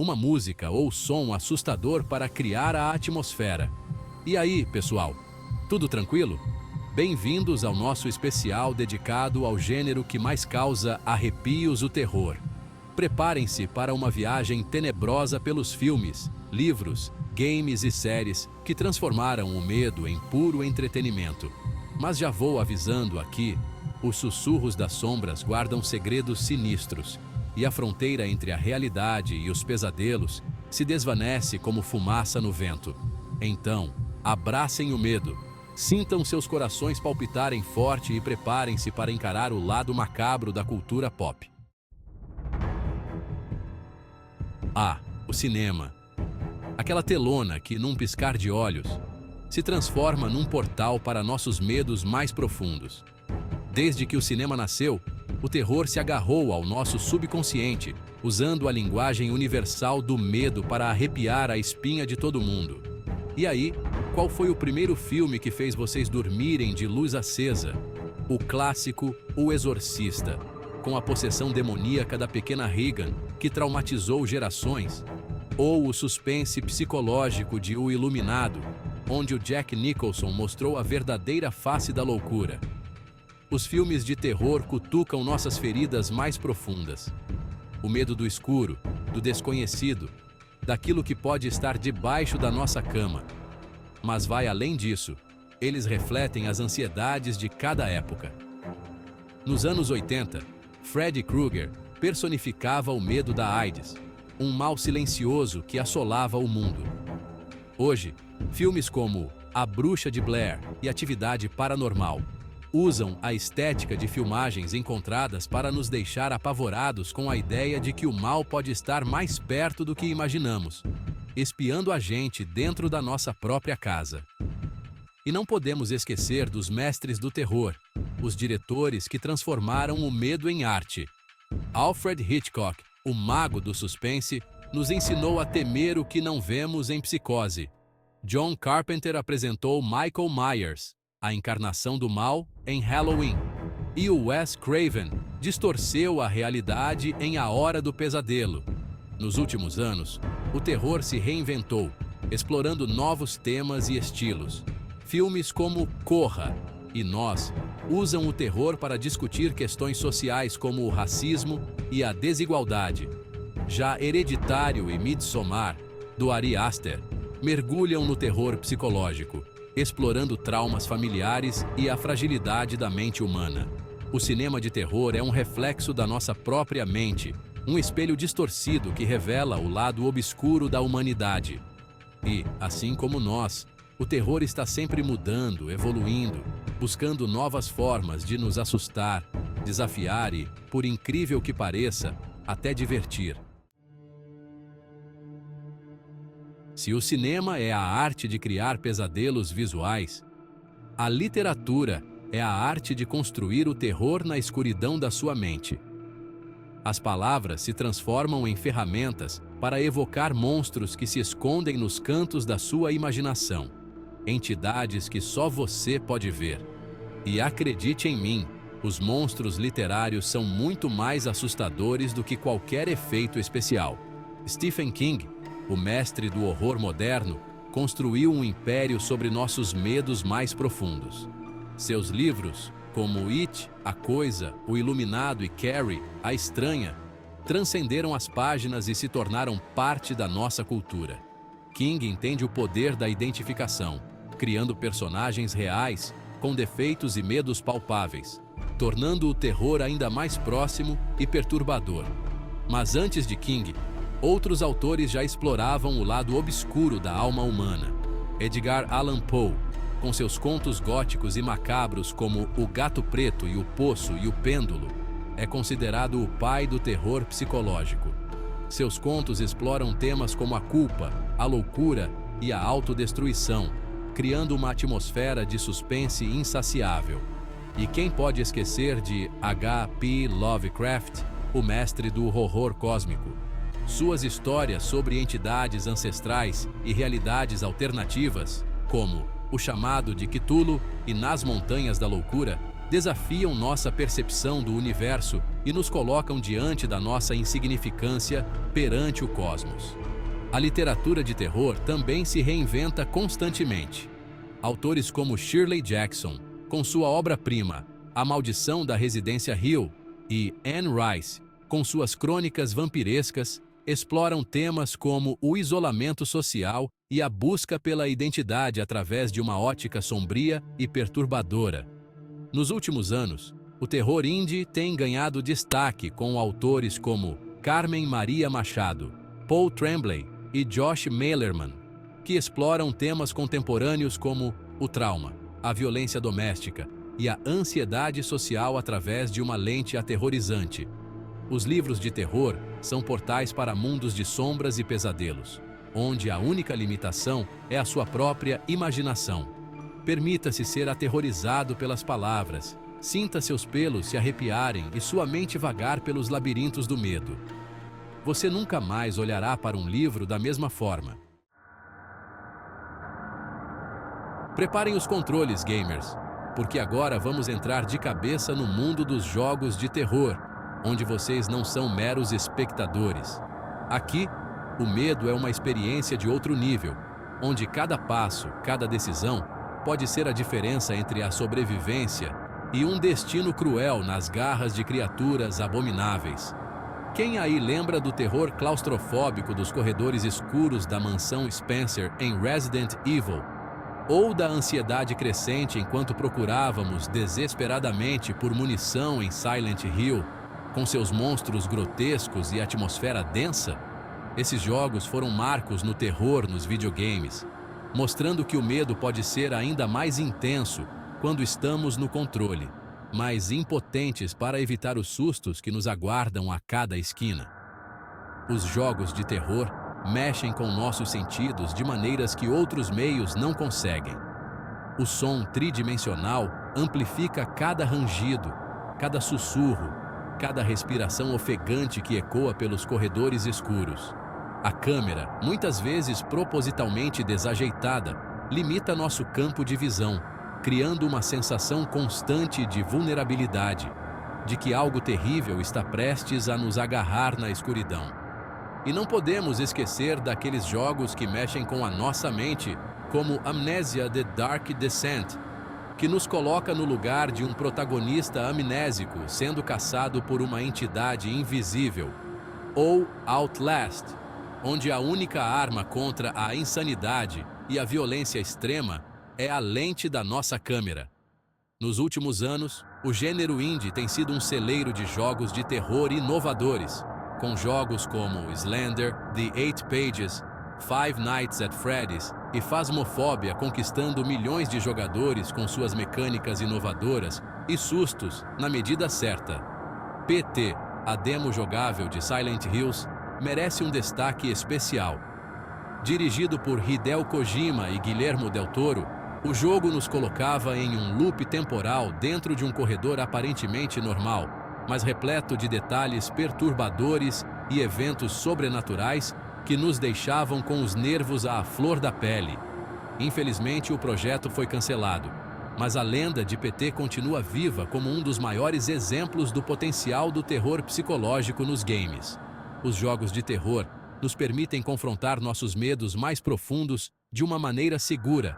uma música ou som assustador para criar a atmosfera. E aí, pessoal? Tudo tranquilo? Bem-vindos ao nosso especial dedicado ao gênero que mais causa arrepios, o terror. Preparem-se para uma viagem tenebrosa pelos filmes, livros, games e séries que transformaram o medo em puro entretenimento. Mas já vou avisando aqui, os sussurros das sombras guardam segredos sinistros, e a fronteira entre a realidade e os pesadelos se desvanece como fumaça no vento. Então, abracem o medo, sintam seus corações palpitarem forte e preparem-se para encarar o lado macabro da cultura pop. O cinema. Aquela telona que, num piscar de olhos, se transforma num portal para nossos medos mais profundos. Desde que o cinema nasceu, o terror se agarrou ao nosso subconsciente, usando a linguagem universal do medo para arrepiar a espinha de todo mundo. E aí, qual foi o primeiro filme que fez vocês dormirem de luz acesa? O clássico O Exorcista, com a possessão demoníaca da pequena Regan, que traumatizou gerações. Ou o suspense psicológico de O Iluminado, onde o Jack Nicholson mostrou a verdadeira face da loucura. Os filmes de terror cutucam nossas feridas mais profundas. O medo do escuro, do desconhecido, daquilo que pode estar debaixo da nossa cama. Mas vai além disso, eles refletem as ansiedades de cada época. Nos anos 80, Freddy Krueger personificava o medo da AIDS, um mal silencioso que assolava o mundo. Hoje, filmes como A Bruxa de Blair e Atividade Paranormal usam a estética de filmagens encontradas para nos deixar apavorados com a ideia de que o mal pode estar mais perto do que imaginamos, espiando a gente dentro da nossa própria casa. E não podemos esquecer dos mestres do terror, os diretores que transformaram o medo em arte. Alfred Hitchcock, o mago do suspense, nos ensinou a temer o que não vemos em Psicose. John Carpenter apresentou Michael Myers, a encarnação do mal, em Halloween. E o Wes Craven distorceu a realidade em A Hora do Pesadelo. Nos últimos anos, o terror se reinventou, explorando novos temas e estilos. Filmes como Corra e Nós usam o terror para discutir questões sociais como o racismo e a desigualdade. Já Hereditário e Midsommar, do Ari Aster, mergulham no terror psicológico, explorando traumas familiares e a fragilidade da mente humana. O cinema de terror é um reflexo da nossa própria mente, um espelho distorcido que revela o lado obscuro da humanidade. E, assim como nós, o terror está sempre mudando, evoluindo, buscando novas formas de nos assustar, desafiar e, por incrível que pareça, até divertir. Se o cinema é a arte de criar pesadelos visuais, a literatura é a arte de construir o terror na escuridão da sua mente. As palavras se transformam em ferramentas para evocar monstros que se escondem nos cantos da sua imaginação, entidades que só você pode ver. E acredite em mim, os monstros literários são muito mais assustadores do que qualquer efeito especial. Stephen King, o mestre do horror moderno, construiu um império sobre nossos medos mais profundos. Seus livros, como It, A Coisa, O Iluminado e Carrie, A Estranha, transcenderam as páginas e se tornaram parte da nossa cultura. King entende o poder da identificação, criando personagens reais, com defeitos e medos palpáveis, tornando o terror ainda mais próximo e perturbador. Mas antes de King, outros autores já exploravam o lado obscuro da alma humana. Edgar Allan Poe, com seus contos góticos e macabros como O Gato Preto e O Poço e o Pêndulo, é considerado o pai do terror psicológico. Seus contos exploram temas como a culpa, a loucura e a autodestruição, criando uma atmosfera de suspense insaciável. E quem pode esquecer de H.P. Lovecraft, o mestre do horror cósmico? Suas histórias sobre entidades ancestrais e realidades alternativas, como O Chamado de Cthulhu e Nas Montanhas da Loucura, desafiam nossa percepção do universo e nos colocam diante da nossa insignificância perante o cosmos. A literatura de terror também se reinventa constantemente. Autores como Shirley Jackson, com sua obra-prima A Maldição da Residência Hill, e Anne Rice, com suas crônicas vampirescas, exploram temas como o isolamento social e a busca pela identidade através de uma ótica sombria e perturbadora. Nos últimos anos, o terror indie tem ganhado destaque com autores como Carmen Maria Machado, Paul Tremblay e Josh Malerman, que exploram temas contemporâneos como o trauma, a violência doméstica e a ansiedade social através de uma lente aterrorizante. Os livros de terror são portais para mundos de sombras e pesadelos, onde a única limitação é a sua própria imaginação. Permita-se ser aterrorizado pelas palavras, sinta seus pelos se arrepiarem e sua mente vagar pelos labirintos do medo. Você nunca mais olhará para um livro da mesma forma. Preparem os controles, gamers, porque agora vamos entrar de cabeça no mundo dos jogos de terror, onde vocês não são meros espectadores. Aqui, o medo é uma experiência de outro nível, onde cada passo, cada decisão, pode ser a diferença entre a sobrevivência e um destino cruel nas garras de criaturas abomináveis. Quem aí lembra do terror claustrofóbico dos corredores escuros da mansão Spencer em Resident Evil? Ou da ansiedade crescente enquanto procurávamos desesperadamente por munição em Silent Hill, com seus monstros grotescos e atmosfera densa? Esses jogos foram marcos no terror nos videogames, mostrando que o medo pode ser ainda mais intenso quando estamos no controle, mas impotentes para evitar os sustos que nos aguardam a cada esquina. Os jogos de terror mexem com nossos sentidos de maneiras que outros meios não conseguem. O som tridimensional amplifica cada rangido, cada sussurro, cada respiração ofegante que ecoa pelos corredores escuros. A câmera, muitas vezes propositalmente desajeitada, limita nosso campo de visão, criando uma sensação constante de vulnerabilidade, de que algo terrível está prestes a nos agarrar na escuridão. E não podemos esquecer daqueles jogos que mexem com a nossa mente, como Amnesia: The Dark Descent, que nos coloca no lugar de um protagonista amnésico sendo caçado por uma entidade invisível, ou Outlast, onde a única arma contra a insanidade e a violência extrema é a lente da nossa câmera. Nos últimos anos, o gênero indie tem sido um celeiro de jogos de terror inovadores, com jogos como Slender, The Eight Pages, Five Nights at Freddy's e Phasmophobia conquistando milhões de jogadores com suas mecânicas inovadoras e sustos na medida certa. PT, a demo jogável de Silent Hills, merece um destaque especial. Dirigido por Hideo Kojima e Guillermo del Toro, o jogo nos colocava em um loop temporal dentro de um corredor aparentemente normal, mas repleto de detalhes perturbadores e eventos sobrenaturais que nos deixavam com os nervos à flor da pele. Infelizmente, o projeto foi cancelado, mas a lenda de PT continua viva como um dos maiores exemplos do potencial do terror psicológico nos games. Os jogos de terror nos permitem confrontar nossos medos mais profundos de uma maneira segura,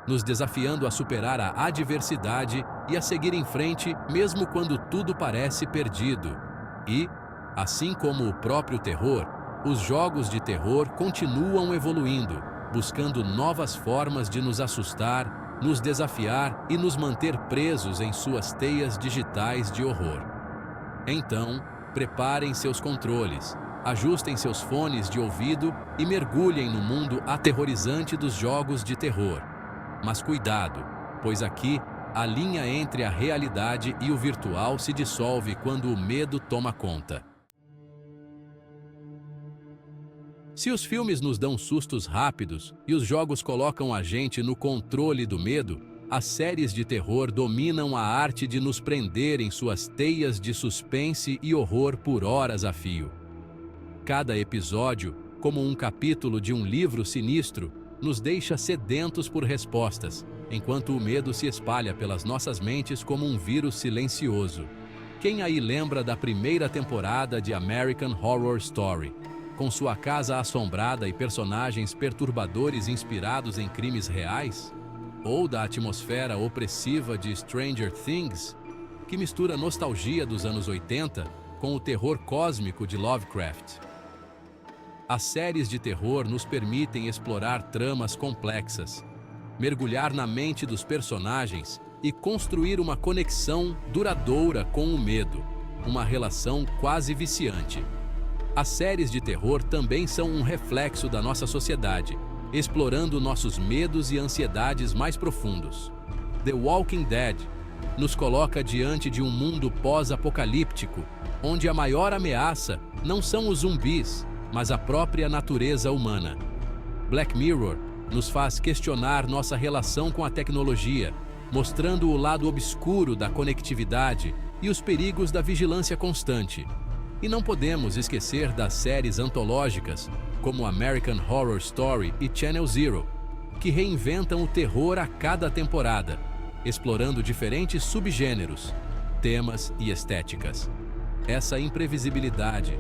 nos desafiando a superar a adversidade e a seguir em frente mesmo quando tudo parece perdido. E, assim como o próprio terror, os jogos de terror continuam evoluindo, buscando novas formas de nos assustar, nos desafiar e nos manter presos em suas teias digitais de horror. Então, preparem seus controles, ajustem seus fones de ouvido e mergulhem no mundo aterrorizante dos jogos de terror. Mas cuidado, pois aqui a linha entre a realidade e o virtual se dissolve quando o medo toma conta. Se os filmes nos dão sustos rápidos e os jogos colocam a gente no controle do medo, as séries de terror dominam a arte de nos prender em suas teias de suspense e horror por horas a fio. Cada episódio, como um capítulo de um livro sinistro, nos deixa sedentos por respostas, enquanto o medo se espalha pelas nossas mentes como um vírus silencioso. Quem aí lembra da primeira temporada de American Horror Story, com sua casa assombrada e personagens perturbadores inspirados em crimes reais? Ou da atmosfera opressiva de Stranger Things, que mistura nostalgia dos anos 80 com o terror cósmico de Lovecraft? As séries de terror nos permitem explorar tramas complexas, mergulhar na mente dos personagens e construir uma conexão duradoura com o medo, uma relação quase viciante. As séries de terror também são um reflexo da nossa sociedade, explorando nossos medos e ansiedades mais profundos. The Walking Dead nos coloca diante de um mundo pós-apocalíptico, onde a maior ameaça não são os zumbis, mas a própria natureza humana. Black Mirror nos faz questionar nossa relação com a tecnologia, mostrando o lado obscuro da conectividade e os perigos da vigilância constante. E não podemos esquecer das séries antológicas, como American Horror Story e Channel Zero, que reinventam o terror a cada temporada, explorando diferentes subgêneros, temas e estéticas. Essa imprevisibilidade,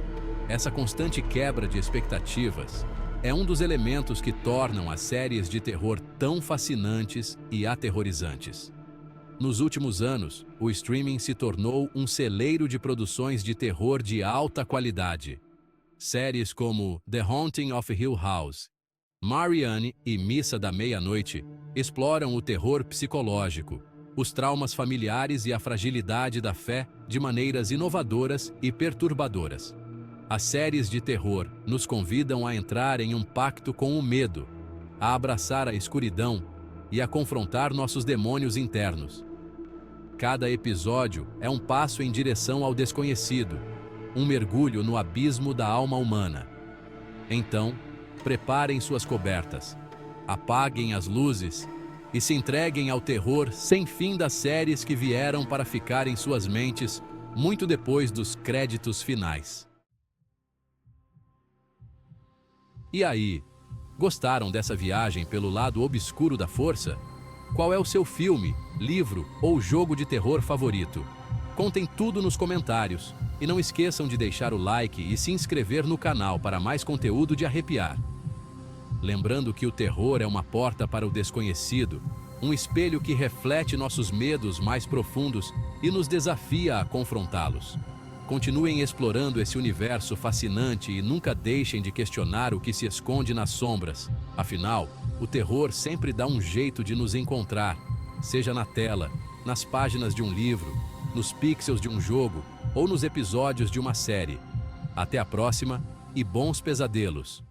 essa constante quebra de expectativas, é um dos elementos que tornam as séries de terror tão fascinantes e aterrorizantes. Nos últimos anos, o streaming se tornou um celeiro de produções de terror de alta qualidade. Séries como The Haunting of Hill House, Marianne e Missa da Meia-Noite exploram o terror psicológico, os traumas familiares e a fragilidade da fé de maneiras inovadoras e perturbadoras. As séries de terror nos convidam a entrar em um pacto com o medo, a abraçar a escuridão e a confrontar nossos demônios internos. Cada episódio é um passo em direção ao desconhecido, um mergulho no abismo da alma humana. Então, preparem suas cobertas, apaguem as luzes e se entreguem ao terror sem fim das séries que vieram para ficar em suas mentes muito depois dos créditos finais. E aí, gostaram dessa viagem pelo lado obscuro da força? Qual é o seu filme, livro ou jogo de terror favorito? Contem tudo nos comentários e não esqueçam de deixar o like e se inscrever no canal para mais conteúdo de arrepiar. Lembrando que o terror é uma porta para o desconhecido, um espelho que reflete nossos medos mais profundos e nos desafia a confrontá-los. Continuem explorando esse universo fascinante e nunca deixem de questionar o que se esconde nas sombras. Afinal, o terror sempre dá um jeito de nos encontrar, seja na tela, nas páginas de um livro, nos pixels de um jogo ou nos episódios de uma série. Até a próxima e bons pesadelos!